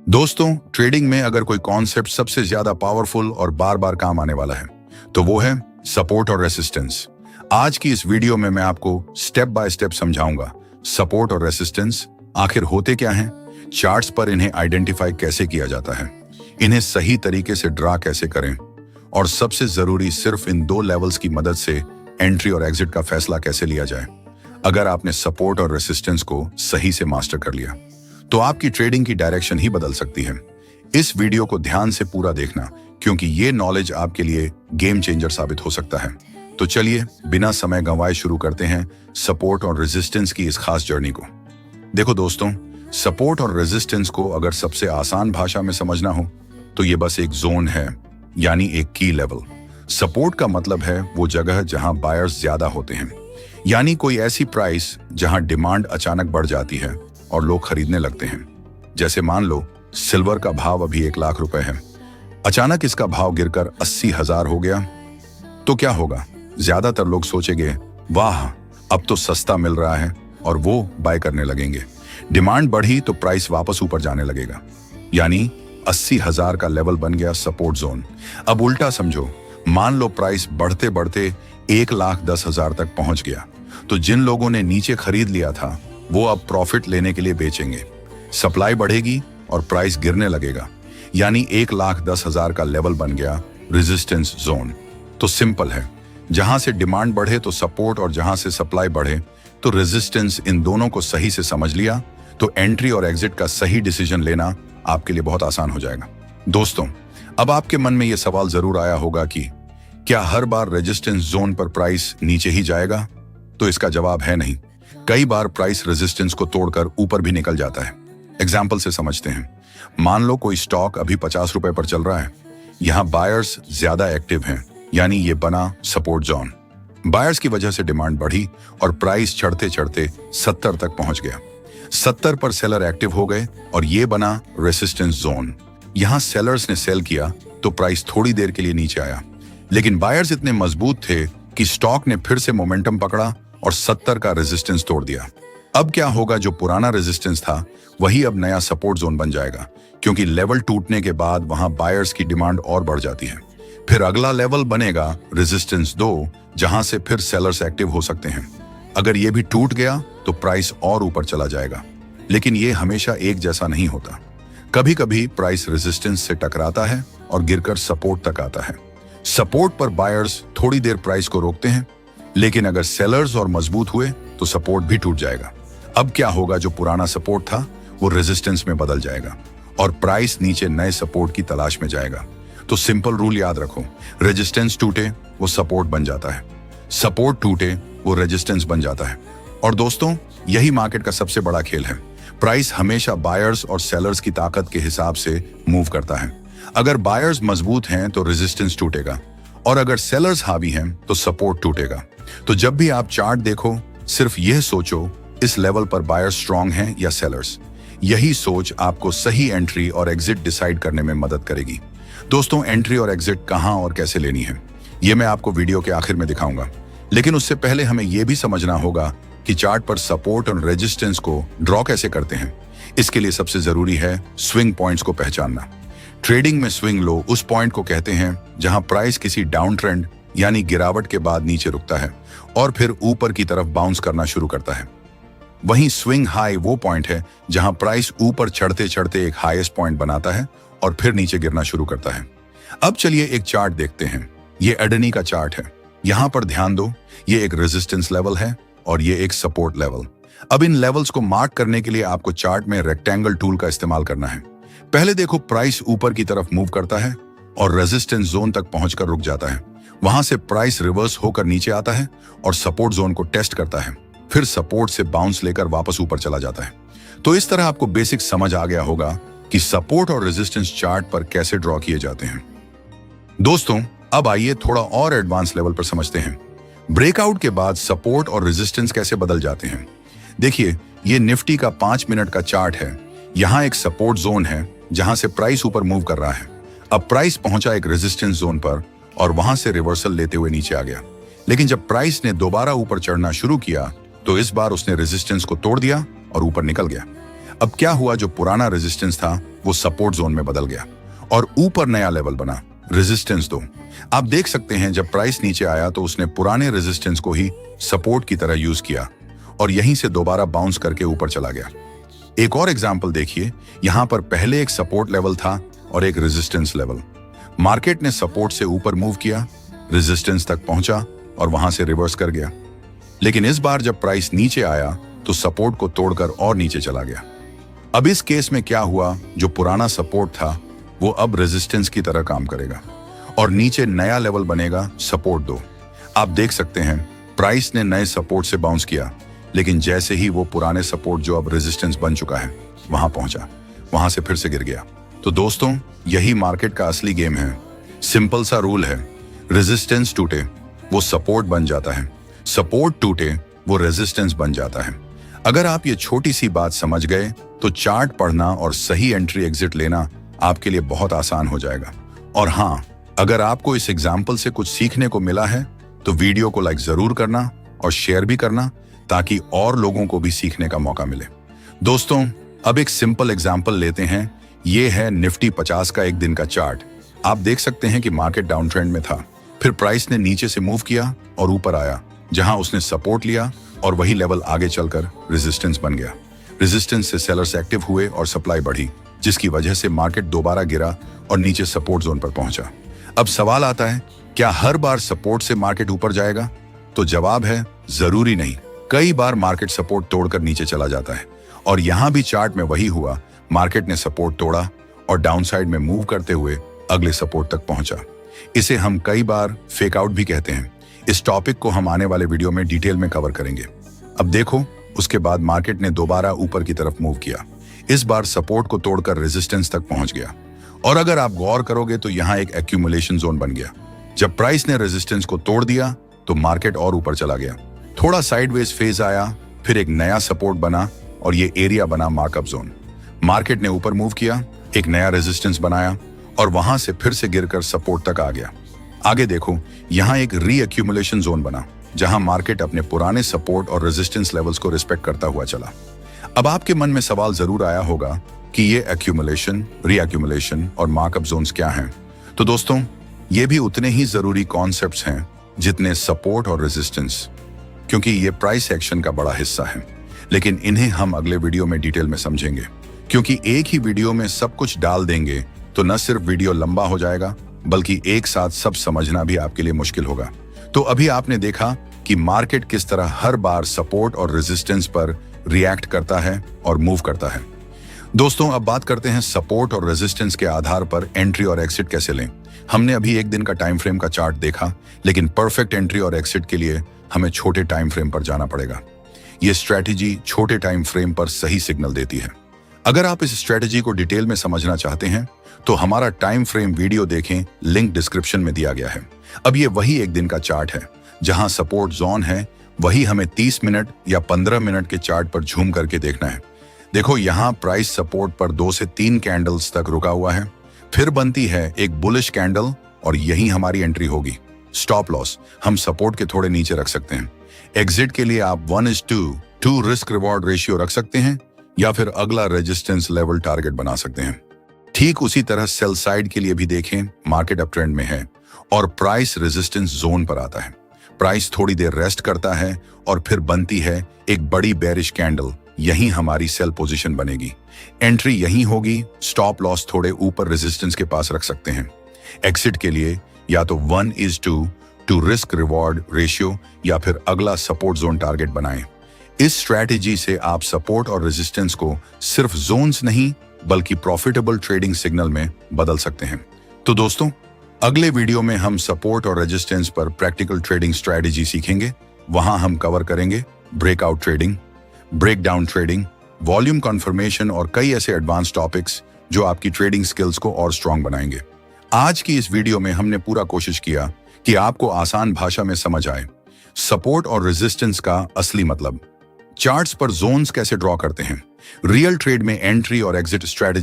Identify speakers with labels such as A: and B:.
A: दोस्तों, ट्रेडिंग में अगर कोई कॉन्सेप्ट सबसे ज्यादा पावरफुल और बार बार काम आने वाला है तो वो है सपोर्ट और रेसिस्टेंस। आज की इस वीडियो में मैं आपको स्टेप बाय स्टेप समझाऊंगा सपोर्ट और रेसिस्टेंस आखिर होते क्या हैं, चार्ट्स पर इन्हें आइडेंटिफाई कैसे किया जाता है, इन्हें सही तरीके से ड्रा कैसे करें और सबसे जरूरी सिर्फ इन दो लेवल्स की मदद से एंट्री और एग्जिट का फैसला कैसे लिया जाए। अगर आपने सपोर्ट और रेसिस्टेंस को सही से मास्टर कर लिया तो आपकी ट्रेडिंग की डायरेक्शन ही बदल सकती है। इस वीडियो को ध्यान से पूरा देखना क्योंकि ये नॉलेज आपके लिए गेम चेंजर साबित हो सकता है। तो चलिए बिना समय गंवाए शुरू करते हैं सपोर्ट और रेजिस्टेंस की इस खास जर्नी को। देखो दोस्तों, सपोर्ट और रेजिस्टेंस को अगर सबसे आसान भाषा में समझना हो तो ये बस एक जोन है, यानी एक की लेवल। सपोर्ट का मतलब है वो जगह जहां बायर्स ज्यादा होते हैं, यानी कोई ऐसी प्राइस जहां डिमांड अचानक बढ़ जाती है और लोग खरीदने लगते हैं। जैसे मान लो सिल्वर का भाव अभी 1 लाख रुपए है, अचानक इसका भाव गिरकर 80,000 हो गया तो क्या होगा? ज्यादातर लोग सोचेंगे वाह अब तो सस्ता मिल रहा है और वो बाय करने लगेंगे। डिमांड बढ़ी तो प्राइस वापस ऊपर जाने लगेगा, यानी 80,000 का लेवल बन गया सपोर्ट जोन। अब उल्टा समझो, मान लो प्राइस बढ़ते बढ़ते 1,10,000 तक पहुंच गया तो जिन लोगों ने नीचे खरीद लिया था वो अब प्रॉफिट लेने के लिए बेचेंगे। सप्लाई बढ़ेगी और प्राइस गिरने लगेगा, यानी 1,10,000 का लेवल बन गया रेजिस्टेंस जोन। तो सिंपल है, जहां से डिमांड बढ़े तो सपोर्ट और जहां से सप्लाई बढ़े तो रेजिस्टेंस, इन दोनों को सही से समझ लिया तो एंट्री और एग्जिट का सही डिसीजन लेना आपके लिए बहुत आसान हो जाएगा। दोस्तों, अब आपके मन में यह सवाल जरूर आया होगा कि क्या हर बार रेजिस्टेंस जोन पर प्राइस नीचे ही जाएगा? तो इसका जवाब है नहीं। कई बार प्राइस रेजिस्टेंस को तोड़कर ऊपर भी निकल जाता है। एग्जाम्पल से समझते हैं। मान लो कोई स्टॉक अभी 50 रुपए पर चल रहा है, यहां बायर्स ज्यादा एक्टिव हैं, यानी ये बना सपोर्ट जोन। बायर्स की वजह से डिमांड बढ़ी और प्राइस चढ़ते चढ़ते 70 तक पहुंच गया। 70 पर सेलर एक्टिव हो गए और ये बना रेसिस्टेंस जोन। यहां सेलर्स ने सेल किया तो प्राइस थोड़ी देर के लिए नीचे आया, लेकिन बायर्स इतने मजबूत थे कि स्टॉक ने फिर से मोमेंटम पकड़ा और 70 का रेजिस्टेंस तोड़ दिया। अब क्या होगा? जो पुराना रेजिस्टेंस था वही अब नया सपोर्ट जोन बन जाएगा, क्योंकि लेवल टूटने के बाद वहां बायर्स की डिमांड और बढ़ जाती है। फिर अगला लेवल बनेगा रेजिस्टेंस 2, जहां से फिर सेलर्स एक्टिव हो सकते हैं। अगर ये भी टूट गया तो प्राइस और ऊपर चला जाएगा, लेकिन ये हमेशा एक जैसा नहीं होता। कभी कभी प्राइस रेजिस्टेंस से टकराता है और गिरकर सपोर्ट तक आता है। सपोर्ट पर बायर्स थोड़ी देर प्राइस को रोकते हैं, लेकिन अगर सेलर्स और मजबूत हुए तो सपोर्ट भी टूट जाएगा। अब क्या होगा? जो पुराना सपोर्ट था वो रेजिस्टेंस में बदल जाएगा और प्राइस नीचे नए सपोर्ट की तलाश में जाएगा। तो सिंपल रूल याद रखो, रेजिस्टेंस टूटे वो सपोर्ट बन जाता है, सपोर्ट टूटे वो रेजिस्टेंस बन जाता है। और दोस्तों, यही मार्केट का सबसे बड़ा खेल है। प्राइस हमेशा बायर्स और सेलर्स की ताकत के हिसाब से मूव करता है। अगर बायर्स मजबूत हैं तो रेजिस्टेंस टूटेगा और अगर सेलर्स हावी हैं तो सपोर्ट टूटेगा। तो जब भी आप चार्ट देखो, सिर्फ यह सोचो इस लेवल पर बायर्स स्ट्रांग हैं या सेलर्स। यही सोच आपको सही एंट्री और एग्जिट डिसाइड करने में मदद करेगी। दोस्तों, एंट्री और एग्जिट कहां और कैसे लेनी है ये मैं आपको वीडियो के आखिर में दिखाऊंगा, लेकिन उससे पहले हमें यह भी समझना होगा कि चार्ट पर सपोर्ट और रेजिस्टेंस को ड्रॉ कैसे करते हैं। इसके लिए सबसे जरूरी है स्विंग पॉइंट्स को पहचानना। ट्रेडिंग में स्विंग लो उस पॉइंट को कहते हैं जहां प्राइस किसी डाउन ट्रेंड यानी गिरावट के बाद नीचे रुकता है और फिर ऊपर की तरफ बाउंस करना शुरू करता है। वहीं स्विंग हाई वो पॉइंट है जहां प्राइस ऊपर चढ़ते चढ़ते एक हाईएस्ट पॉइंट बनाता है और फिर नीचे गिरना शुरू करता है। अब चलिए एक चार्ट देखते हैं। ये एडनी का चार्ट है। यहां पर ध्यान दो, ये एक रेजिस्टेंस लेवल है और ये एक सपोर्ट लेवल। अब इन लेवल्स को मार्क करने के लिए आपको चार्ट में रेक्टेंगल टूल का इस्तेमाल करना है। पहले देखो, प्राइस ऊपर की तरफ मूव करता है और रेजिस्टेंस जोन तक पहुंचकर रुक जाता है। वहां से प्राइस रिवर्स होकर नीचे आता है और सपोर्ट जोन को टेस्ट करता है, फिर सपोर्ट से बाउंस लेकर वापस ऊपर चला जाता है। तो इस तरह आपको बेसिक समझ आ गया होगा कि सपोर्ट और रेजिस्टेंस चार्ट पर कैसे ड्रॉ किए जाते हैं। दोस्तों, अब आइए थोड़ा और एडवांस लेवल पर समझते हैं। ब्रेकआउट के बाद सपोर्ट और रेजिस्टेंस कैसे बदल जाते हैं। देखिए, ये निफ्टी का 5 मिनट का चार्ट है। यहां एक सपोर्ट जोन है जहां से प्राइस ऊपर मूव कर रहा है। अब प्राइस पहुंचा एक रेजिस्टेंस जोन पर और वहां से रिवर्सल लेते हुए नीचे आ गया, लेकिन जब प्राइस ने दोबारा ऊपर चढ़ना शुरू किया तो इस बार उसने रेजिस्टेंस को तोड़ दिया और ऊपर निकल गया। अब क्या हुआ, जो पुराना रेजिस्टेंस था वो सपोर्ट जोन में बदल गया और ऊपर नया लेवल बना, रेजिस्टेंस 2। आप देख सकते हैं जब प्राइस नीचे आया तो उसने पुराने रेजिस्टेंस को ही सपोर्ट की तरह यूज किया और यहीं से दोबारा बाउंस करके ऊपर चला गया। एक और एग्जांपल देखिए, यहां पर पहले एक सपोर्ट लेवल था और एक रेजिस्टेंस लेवल। मार्केट ने सपोर्ट से ऊपर मूव किया, रेजिस्टेंस तक पहुंचा और वहां से रिवर्स कर गया। लेकिन इस बार जब प्राइस नीचे आया तो सपोर्ट को तोड़कर और नीचे चला गया। अब इस केस में क्या हुआ, जो पुराना सपोर्ट था वो अब रेजिस्टेंस की तरह काम करेगा और नीचे नया लेवल बनेगा, सपोर्ट 2। आप देख सकते हैं प्राइस ने नए सपोर्ट से बाउंस किया, लेकिन जैसे ही वो पुराने सपोर्ट जो अब रेजिस्टेंस बन चुका है वहां पहुंचा, वहां से फिर से गिर गया। तो दोस्तों, यही मार्केट का असली गेम है। सिंपल सा रूल है, रेजिस्टेंस टूटे वो सपोर्ट बन जाता है, सपोर्ट टूटे वो रेजिस्टेंस बन जाता है। अगर आप ये छोटी सी बात समझ गए तो चार्ट पढ़ना और सही एंट्री एग्जिट लेना आपके लिए बहुत आसान हो जाएगा। और हाँ, अगर आपको इस एग्जाम्पल से कुछ सीखने को मिला है तो वीडियो को लाइक जरूर करना और शेयर भी करना, ताकि और लोगों को भी सीखने का मौका मिले। दोस्तों, अब एक सिंपल एग्जाम्पल लेते हैं। ये है निफ्टी 50 का एक दिन का चार्ट। आप देख सकते हैं कि मार्केट डाउन ट्रेंड में था, फिर प्राइस ने नीचे से मूव किया और ऊपर आया, जहां उसने सपोर्ट लिया और वही लेवल आगे चलकर रेजिस्टेंस बन गया। रेजिस्टेंस से सेलर्स एक्टिव हुए और सप्लाई बढ़ी, जिसकी वजह से मार्केट दोबारा गिरा और नीचे सपोर्ट जोन पर पहुंचा। अब सवाल आता है, क्या हर बार सपोर्ट से मार्केट ऊपर जाएगा? तो जवाब है जरूरी नहीं। कई बार मार्केट सपोर्ट तोड़कर नीचे चला जाता है और यहां भी चार्ट में वही हुआ। मार्केट ने सपोर्ट तोड़ा और डाउनसाइड में मूव करते हुए अगले सपोर्ट तक पहुंचा। इसे हम कई बार फेक आउट भी कहते हैं। इस टॉपिक को हम आने वाले वीडियो में डिटेल में कवर करेंगे। अब देखो, उसके बाद मार्केट ने दोबारा ऊपर की तरफ मूव किया। इस बार सपोर्ट को तोड़कर रेजिस्टेंस तक पहुंच गया और अगर आप गौर करोगे तो यहाँ एक एक्यूमुलेशन जोन बन गया। जब प्राइस ने रेजिस्टेंस को तोड़ दिया तो मार्केट और ऊपर चला गया। थोड़ा साइडवेज फेज आया, फिर एक नया सपोर्ट बना और ये एरिया बना मार्कअप जोन। मार्केट ने ऊपर मूव किया, एक नया रेजिस्टेंस बनाया और वहां से फिर से गिरकर सपोर्ट तक आ गया। आगे देखो, यहाँ एक री एक्यूमुलेशन जोन बना, जहां मार्केट अपने पुराने सपोर्ट और रेजिस्टेंस लेवल्स को रिस्पेक्ट करता हुआ चला। अब आपके मन में सवाल जरूर आया होगा कि ये एक्यूमुलेशन, री एक्यूमुलेशन और मार्कअप जोन्स क्या हैं? तो दोस्तों, ये भी उतने ही जरूरी कॉन्सेप्ट्स हैं जितने सपोर्ट और रेजिस्टेंस, क्योंकि ये प्राइस एक्शन का बड़ा हिस्सा है। लेकिन इन्हें हम अगले वीडियो में डिटेल में समझेंगे, क्योंकि एक ही वीडियो में सब कुछ डाल देंगे तो न सिर्फ वीडियो लंबा हो जाएगा, बल्कि एक साथ सब समझना भी आपके लिए मुश्किल होगा। तो अभी आपने देखा कि मार्केट किस तरह हर बार सपोर्ट और रेजिस्टेंस पर रिएक्ट करता है और मूव करता है। दोस्तों, अब बात करते हैं सपोर्ट और रेजिस्टेंस के आधार पर एंट्री और एग्जिट कैसे लें। हमने अभी एक दिन का टाइम फ्रेम का चार्ट देखा, लेकिन परफेक्ट एंट्री और एग्जिट के लिए हमें छोटे टाइम फ्रेम पर जाना पड़ेगा। ये स्ट्रैटेजी छोटे टाइम फ्रेम पर सही सिग्नल देती है। अगर आप इस स्ट्रैटेजी को डिटेल में समझना चाहते हैं तो हमारा टाइम फ्रेम वीडियो देखें, लिंक डिस्क्रिप्शन में दिया गया है। अब ये वही एक दिन का चार्ट है, जहां सपोर्ट जोन है वही हमें 30 मिनट या 15 मिनट के चार्ट पर झूम करके देखना है। देखो, यहाँ प्राइस सपोर्ट पर 2 से 3 कैंडल्स तक रुका हुआ है, फिर बनती है एक बुलिश कैंडल और यही हमारी एंट्री होगी। स्टॉप लॉस हम सपोर्ट के थोड़े नीचे रख सकते हैं। एग्जिट के लिए आप 1:2 रिस्क रिवॉर्ड रेशियो रख सकते हैं या फिर अगला रेजिस्टेंस लेवल टारगेट बना सकते हैं। ठीक उसी तरह सेल साइड के लिए भी देखें, मार्केट अप ट्रेंड में है और प्राइस रेजिस्टेंस जोन पर आता है। प्राइस थोड़ी देर रेस्ट करता है और फिर बनती है एक बड़ी बेरिश कैंडल, यही हमारी सेल पोजीशन बनेगी। एंट्री यही होगी, स्टॉप लॉस थोड़े ऊपर रेजिस्टेंस के पास रख सकते हैं। एग्जिट के लिए या तो 1:2 रिस्क रिवॉर्ड रेशियो या फिर अगला सपोर्ट जोन टारगेट बनाएं। इस स्ट्रैटेजी से आप सपोर्ट और रेजिस्टेंस को सिर्फ जोन्स नहीं बल्कि प्रॉफिटेबल ट्रेडिंग सिग्नल में बदल सकते हैं। तो दोस्तों, अगले वीडियो में हम सपोर्ट और रेजिस्टेंस पर प्रैक्टिकल ट्रेडिंग स्ट्रैटेजी सीखेंगे। वहां हम कवर करेंगे breakout trading, breakdown trading, volume confirmation और कई ऐसे एडवांस टॉपिक्स जो आपकी ट्रेडिंग स्किल्स को और स्ट्रांग बनाएंगे। आज की इस वीडियो में हमने पूरा कोशिश किया कि आपको आसान भाषा में समझ आए सपोर्ट और रेजिस्टेंस का असली मतलब, चार्ट्स पर जोन्स कैसे ड्रॉ करते हैं, रियल ट्रेड में एंट्री और एग्जिट स्ट्रैटेजी